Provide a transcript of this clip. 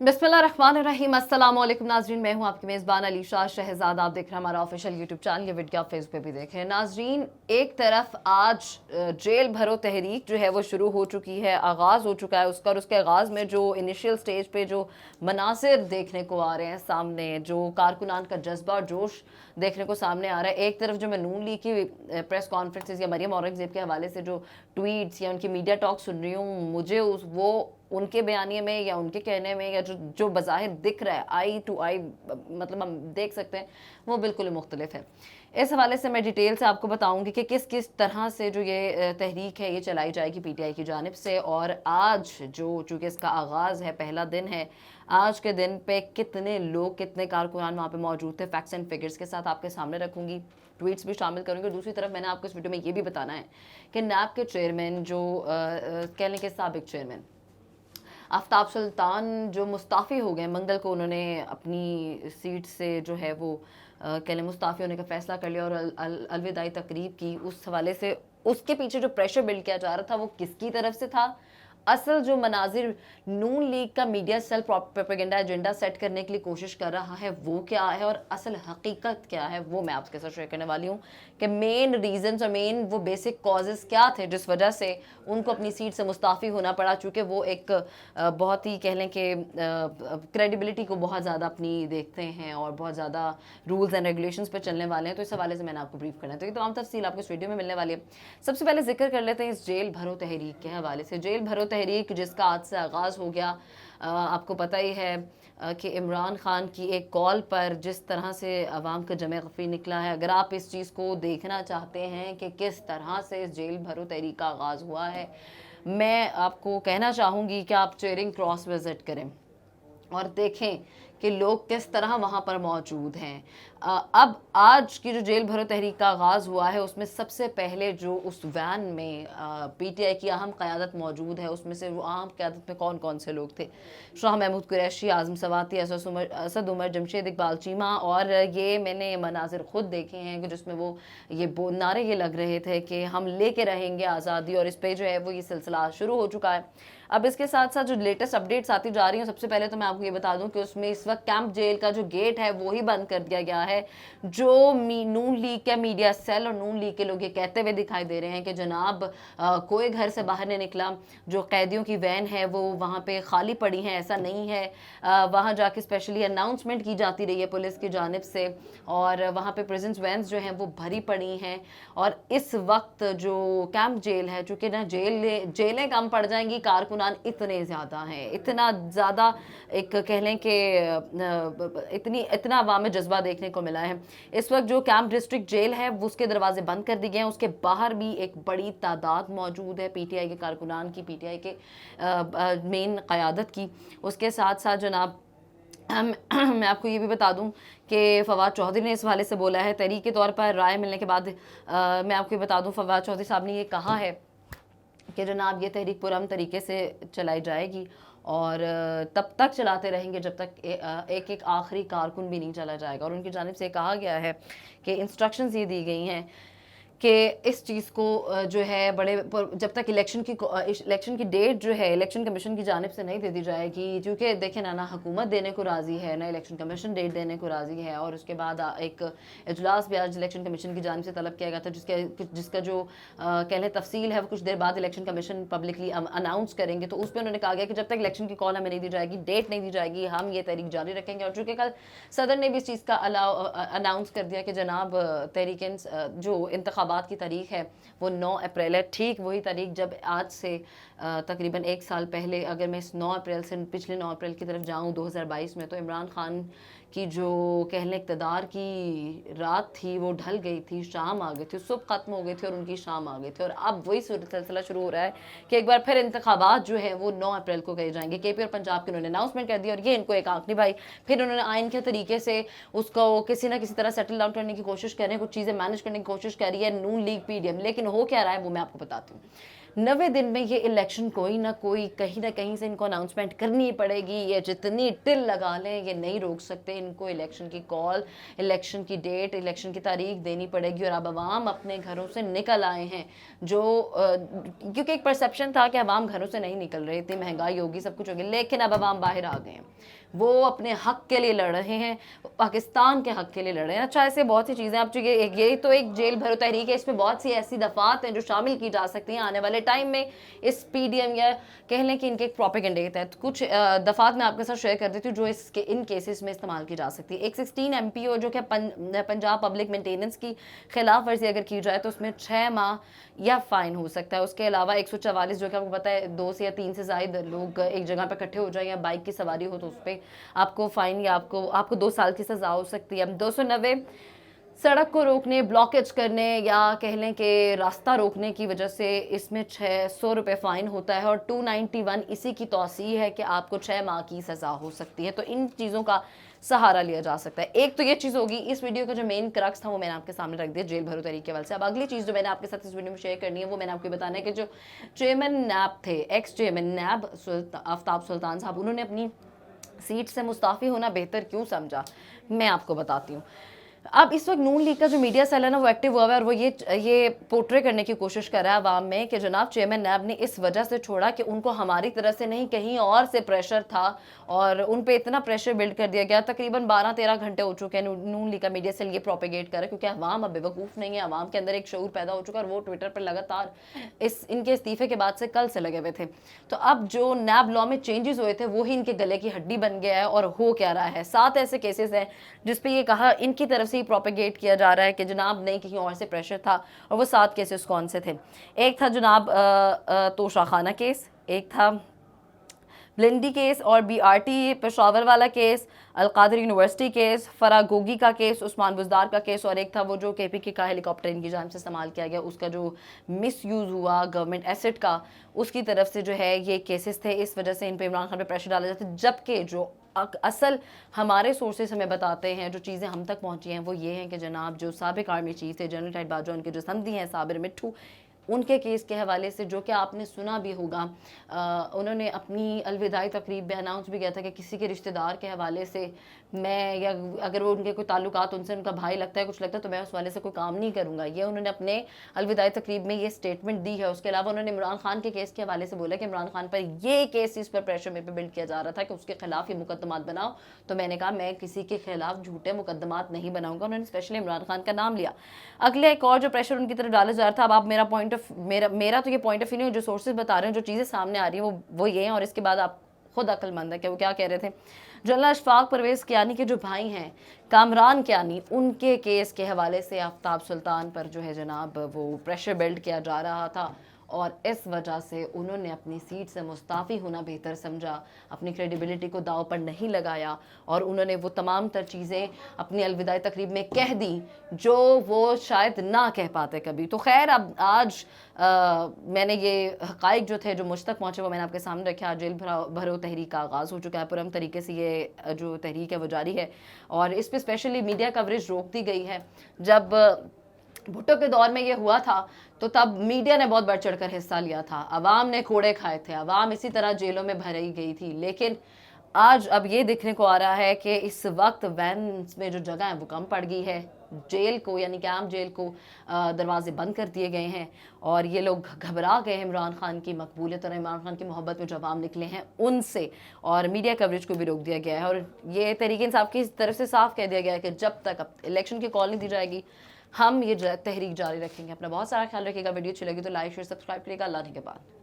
बिस्मिल्लाहिर्रहमानिर्रहीम। अस्सलाम वालेकुम नाजरीन, मैं हूं आपकी मेज़बान अलीशा शहजाद। आप देख रहे हैं हमारा ऑफिशियल यूट्यूब चैनल, ये वीडियो आप फेसबुक पे भी देखें। नाजरीन, एक तरफ आज जेल भरो तहरीक जो है वो शुरू हो चुकी है, आगाज़ हो चुका है उसका, और उसके आगाज़ में जो इनिशियल स्टेज पे जो मनासिर देखने को आ रहे हैं सामने, जो कारकुनान का जज्बा और जोश देखने को सामने आ रहा है। एक तरफ जो मैं नून लीग की प्रेस कॉन्फ्रेंसेस या मरियम औरंगज़ेब के हवाले से जो ट्वीट्स या उनकी मीडिया टॉक सुन रही हूँ, मुझे वो उनके बयानिए में या उनके कहने में या जो बज़ाहिर दिख रहा है आई टू आई, मतलब हम देख सकते हैं वो बिल्कुल मुख्तलिफ है। इस हवाले से मैं डिटेल से आपको बताऊंगी कि किस किस तरह से जो ये तहरीक है ये चलाई जाएगी पीटीआई की जानिब से। और आज जो चूँकि इसका आगाज़ है, पहला दिन है, आज के दिन पे कितने लोग, कितने कारकुनान वहाँ पे मौजूद थे, फैक्ट्स एंड फिगर्स के साथ आपके सामने रखूंगी, ट्वीट्स भी शामिल करूंगी। और दूसरी तरफ मैंने आपको इस वीडियो में ये भी बताना है कि नैब के चेयरमैन जो कह लें कि साबिक चेयरमैन आफ्ताब सुल्तान जो मुस्ताफ़ी हो गए, मंगल को उन्होंने अपनी सीट से जो है वो कह लें मुस्ताफ़ी होने का फ़ैसला कर लिया और अलविदाई तकरीब की। उस हवाले से उसके पीछे जो प्रेशर बिल्ड किया जा रहा था वो किसकी तरफ से था? असल जो मनाजिर नून लीग का media cell propaganda agenda set करने के लिए कोशिश कर रहा है वो क्या है, और असल हकीकत क्या है, वो मैं आपके साथ शेयर करने वाली हूँ कि मेन रीजंस और मेन वो बेसिक कॉजेज़ क्या थे जिस वजह से उनको अपनी सीट से मुस्ताफ़ी होना पड़ा। चूँकि वो एक बहुत ही कह लें कि क्रेडिबिलिटी को बहुत ज़्यादा अपनी देखते हैं और बहुत ज़्यादा रूल्स एंड रेगुलेशंस पर चलने वाले हैं, तो इस हवाले से मैंने आपको ब्रीफ करना है। तो ये तमाम तफसील आपको इस वीडियो में मिलने वाली है। सबसे पहले जिक्र कर लेते हैं इस जेल भरो तहरीक के हवाले से। जेल भरो तहरीक जिसका आज से आगाज़ हो गया, आपको पता ही है कि इमरान खान की एक कॉल पर जिस तरह से अवाम का जमे गफ़ी निकला है। अगर आप इस चीज़ को देखना चाहते हैं कि किस तरह से इस जेल भरो तहरीक का आगाज़ हुआ है, मैं आपको कहना चाहूँगी कि आप चेयरिंग क्रॉस विज़िट करें और देखें कि लोग किस तरह वहाँ पर मौजूद हैं। अब आज की जो जेल भरो तहरीक का आगाज़ हुआ है उसमें सबसे पहले जो उस वैन में पीटीआई की अहम क़यादत मौजूद है, उसमें से वो अहम क़यादत में कौन कौन से लोग थे? शाह महमूद कुरैशी, आज़म सवाती, असद उमर, जमशेद इकबाल चीमा। और ये मैंने मनाजिर ख़ुद देखे हैं कि जिसमें वो नारे ये लग रहे थे कि हम लेके रहेंगे आज़ादी, और इस पर जो है वो ये सिलसिला शुरू हो चुका है। अब इसके साथ साथ जो लेटेस्ट अपडेट्स आती जा रही हैं, सबसे पहले तो मैं आपको ये बता दूं कि उसमें इस वक्त कैंप जेल का जो गेट है वो ही बंद कर दिया गया है। जो नून लीग का मीडिया सेल और नून लीग के लोग ये कहते हुए दिखाई दे रहे हैं कि जनाब कोई घर से बाहर नहीं निकला, जो कैदियों की वैन है वो वहाँ पे खाली पड़ी हैं, ऐसा नहीं है। वहाँ जाके स्पेशली अनाउंसमेंट की जाती रही है पुलिस की जानिब से, और वहाँ पे प्रेजेंस वैन्स जो हैं वो भरी पड़ी हैं। और इस वक्त जो कैंप जेल है, चूँकि ना जेलें कम पड़ जाएंगी, कारकुनान इतने ज़्यादा हैं, इतना ज़्यादा एक कह लें कि इतना अवाम में जज्बा देखने को मिला है। इस वक्त जो कैंप डिस्ट्रिक्ट जेल है उसके दरवाजे बंद कर दिए गए हैं, उसके बाहर भी एक बड़ी तादाद मौजूद है पीटीआई के कारकुनान की, पीटीआई के मेन क़यादत की। उसके साथ साथ जनाब मैं आपको ये भी बता दूं कि फवाद चौधरी ने इस हवाले से बोला है, तहरीक के तौर पर राय मिलने के बाद मैं आपको ये बता दूं फवाद चौधरी साहब ने ये कहा है कि जनाब ये तहरीक पुरअमन तरीके से चलाई जाएगी और तब तक चलाते रहेंगे जब तक एक एक आखिरी कारकुन भी नहीं चला जाएगा। और उनकी जानिब से कहा गया है कि इंस्ट्रक्शंस ये दी गई हैं कि इस चीज़ को जो है बड़े जब तक इलेक्शन की डेट जो है इलेक्शन कमीशन की जानिब से नहीं दे दी जाएगी, क्योंकि देखें ना हुकूमत देने को राज़ी है, ना इलेक्शन कमीशन डेट देने को राज़ी है। और उसके बाद एक इजलास भी आज इलेक्शन कमीशन की जानिब से तलब किया गया था, जिसका जो कह लें तफसील है वो कुछ देर बाद इलेक्शन कमीशन पब्लिकली अनाउंस करेंगे। तो उस पर उन्होंने कहा गया कि जब तक इलेक्शन की कॉल हमें नहीं दी जाएगी, डेट नहीं दी जाएगी, हम ये तहरीक जारी रखेंगे। और चूँकि कल सदर ने भी इस चीज़ का अनाउंस कर दिया कि जनाब तहरीक जो इंतखाबात की तारीख है वो 9 अप्रैल है, ठीक वही तारीख जब आज से तकरीबन एक साल पहले, अगर मैं इस 9 अप्रैल से पिछले 9 अप्रैल की तरफ जाऊं 2022 में, तो इमरान खान की जो कहने इक़्तिदार की रात थी वो ढल गई थी, शाम आ गई थी, सुबह ख़त्म हो गई थी और उनकी शाम आ गई थी। और अब वही सिलसिला शुरू हो रहा है कि एक बार फिर इंतखाबात जो है वो 9 अप्रैल को किए जाएंगे। केपी और पंजाब के उन्होंने अनाउंसमेंट कर दी और ये इनको एक आंख नहीं भाई। फिर उन्होंने आइन के तरीके से उसको किसी ना किसी तरह सेटल डाउन करने की कोशिश कर रहे हैं, कुछ चीज़ें मैनेज करने की कोशिश कर रही है नून लीग पीडीएम। लेकिन हो क्या रहा है वो मैं आपको बताती हूँ। 90 दिन में ये इलेक्शन कोई ना कहीं से इनको अनाउंसमेंट करनी पड़ेगी, ये जितनी टिल लगा लें ये नहीं रोक सकते, इनको इलेक्शन की कॉल, इलेक्शन की डेट, इलेक्शन की तारीख देनी पड़ेगी। और अब अवाम अपने घरों से निकल आए हैं, जो क्योंकि एक परसेप्शन था कि अवाम घरों से नहीं निकल रहे, इतनी महंगाई होगी, सब कुछ होगी, लेकिन अब अवाम बाहर आ गए हैं, वो अपने हक के लिए लड़ रहे हैं, पाकिस्तान के हक के लिए लड़ रहे हैं। अच्छा, ऐसे बहुत सी चीज़ें, अब ये तो एक जेल भरो तहरीक है, इसमें बहुत सी ऐसी दफात हैं जो शामिल की जा सकती हैं आने वाले टाइम में इस PDM, या कह लें कि इनके एक प्रोपेगेंडे के तहत। कुछ दफात मैं आपके साथ शेयर कर देती हूँ जो इन केसेस में इस्तेमाल की जा सकती है। एक 16 MPO जो कि पंजाब पब्लिक मेंटेनेंस की खिलाफ वर्जी अगर की जाए तो उसमें 6 माह या फाइन हो सकता है। उसके अलावा 144 जो कि आपको पता है 2 से या 3 से ज़ायद लोग एक जगह पर इकट्ठे हो जाए या बाइक की सवारी हो तो उस पर आपको फाइन या आपको 2 साल की सज़ा हो सकती है। 290 सड़क को रोकने, ब्लॉकेज करने या कह लें कि रास्ता रोकने की वजह से इसमें 600 रुपये फ़ाइन होता है। और 291 इसी की तौसीह है कि आपको 6 माह की सज़ा हो सकती है। तो इन चीज़ों का सहारा लिया जा सकता है। एक तो ये चीज़ होगी, इस वीडियो का जो मेन क्रक्स था वो मैंने आपके सामने रख दिया जेल भरो तरीके वाले से। अब अगली चीज़ जो मैंने आपके साथ इस वीडियो में शेयर करनी है वो मैंने आपको बताना है कि जो चेयरमैन नैब थे, एक्स चेयरमैन नैब आफ्ताब सुल्तान साहब, उन्होंने अपनी सीट से मुस्ताफ़ी होना बेहतर क्यों समझा, मैं आपको बताती हूँ। अब इस वक्त नून लीग का जो मीडिया सेल है ना वो एक्टिव हुआ है और वो ये पोर्ट्रे करने की कोशिश कर रहा है अवाम में कि जनाब चेयरमैन नैब ने इस वजह से छोड़ा कि उनको हमारी तरफ से नहीं कहीं और से प्रेशर था और उन पे इतना प्रेशर बिल्ड कर दिया गया। तकरीबन 12-13 घंटे हो चुके हैं नून लीग का मीडिया सेल ये प्रोपेगेट कर रहा है, क्योंकि अवाम अब बेवकूफ़ नहीं है, अवाम के अंदर एक शऊर पैदा हो चुका है और वो ट्विटर पर लगातार इनके इस्तीफे के बाद से कल से लगे हुए थे। तो अब जो नैब लॉ में चेंजेस हुए थे वही इनके गले की हड्डी बन गया है और हो क्या रहा है। 7 ऐसे केसेस हैं जिसपे ये कहा, इनकी तरफ से ही प्रोपेगेट किया जा रहा है कि जनाब नहीं कहीं और से प्रेशर था। और वो 7 केसेस कौन से थे? एक था जनाब तोशा खाना केस, एक था ब्लिंडी केस और BRT पेशावर वाला केस, अलकादर यूनिवर्सिटी केस, फरागोगी का केस, उस्मान बुजदार का केस, और एक था वो जो KPK का हेलीकॉप्टर इनकी जानिब से इस्तेमाल किया गया उसका जो मिस यूज़ हुआ गवर्नमेंट एसेट का, उसकी तरफ से जो है ये केसेस थे। इस वजह से इन पर इमरान खान पर प्रेशर डाला जाता है। जबकि जो असल हमारे सोर्सेस हमें बताते हैं, जो चीज़ें हम तक पहुंची हैं वो ये हैं कि जनाब जो साबिक आर्मी चीफ थे जनरल टाइट बाजवा, उनके जो समधी हैं साबिर मिट्ठू, उनके केस के हवाले से जो कि आपने सुना भी होगा, उन्होंने अपनी अलविदाई तकरीब में अनाउंस भी किया था कि किसी के रिश्तेदार के हवाले से मैं, या अगर वो उनके कोई ताल्लुकात उनसे उनका भाई लगता है कुछ लगता है तो मैं उस वाले से कोई काम नहीं करूँगा। ये उन्होंने अपने अलविदाई तकरीब में ये स्टेटमेंट दी है। उसके अलावा उन्होंने इमरान खान के केस के हवाले से बोला कि इमरान खान पर ये केस इस पर प्रेशर में बिल्ड किया जा रहा था कि उसके खिलाफ ये मुकदमात बनाओ, तो मैंने कहा मैं किसी के खिलाफ झूठे मुकदमात नहीं बनाऊंगा। उन्होंने स्पेशली इमरान खान का नाम लिया। अगले एक और जो प्रेशर उनकी तरफ डाला जा रहा था, अब आप मेरा तो ये पॉइंट ऑफ व्यू नहीं, जो सोर्सेज बता रहे हैं, जो चीज़ें सामने आ रही हैं वो ये हैं। और इसके बाद आप खुद अक्लमंद है कि वो क्या कह रहे थे। जनरल अशफाक परवेज़ कियानी के जो भाई हैं कामरान कियानी, उनके केस के हवाले से आफ्ताब सुल्तान पर जो है जनाब वो प्रेशर बिल्ड किया जा रहा था और इस वजह से उन्होंने अपनी सीट से मुस्ताफ़ी होना बेहतर समझा, अपनी क्रेडिबिलिटी को दाव पर नहीं लगाया और उन्होंने वो तमाम तर चीज़ें अपनी अलविदाई तकरीब में कह दी जो वो शायद ना कह पाते कभी। तो खैर, अब आज मैंने ये हक़ाइक़ जो थे जो मुझ तक पहुँचे वो मैंने आपके सामने रखे। आज जेल भरो तहरीक का आगाज़ हो चुका है, पुरअमन तरीके से ये जो तहरीक है वो जारी है और इस पर स्पेशली मीडिया कवरेज रोक दी गई है। जब भुट्टो के दौर में ये हुआ था तो तब मीडिया ने बहुत बढ़ चढ़ कर हिस्सा लिया था, अवाम ने कोड़े खाए थे, अवाम इसी तरह जेलों में भरी गई थी। लेकिन आज अब ये देखने को आ रहा है कि इस वक्त वैन में जो जगह है वो कम पड़ गई है, जेल को यानी कैंप जेल को दरवाजे बंद कर दिए गए हैं और ये लोग घबरा गए हैं इमरान खान की मकबूलियत और इमरान खान की मोहब्बत में जो अवाम निकले हैं उनसे, और मीडिया कवरेज को भी रोक दिया गया है। और ये तहरीक इंसाफ की तरफ से साफ कह दिया गया है कि जब तक अब इलेक्शन की कॉल नहीं दी जाएगी हम ये तहरीक जारी रखेंगे। अपना बहुत सारा ख्याल रखिएगा। वीडियो अच्छी लगी तो लाइक शेयर सब्सक्राइब करिएगा। अल्लाह के बाद।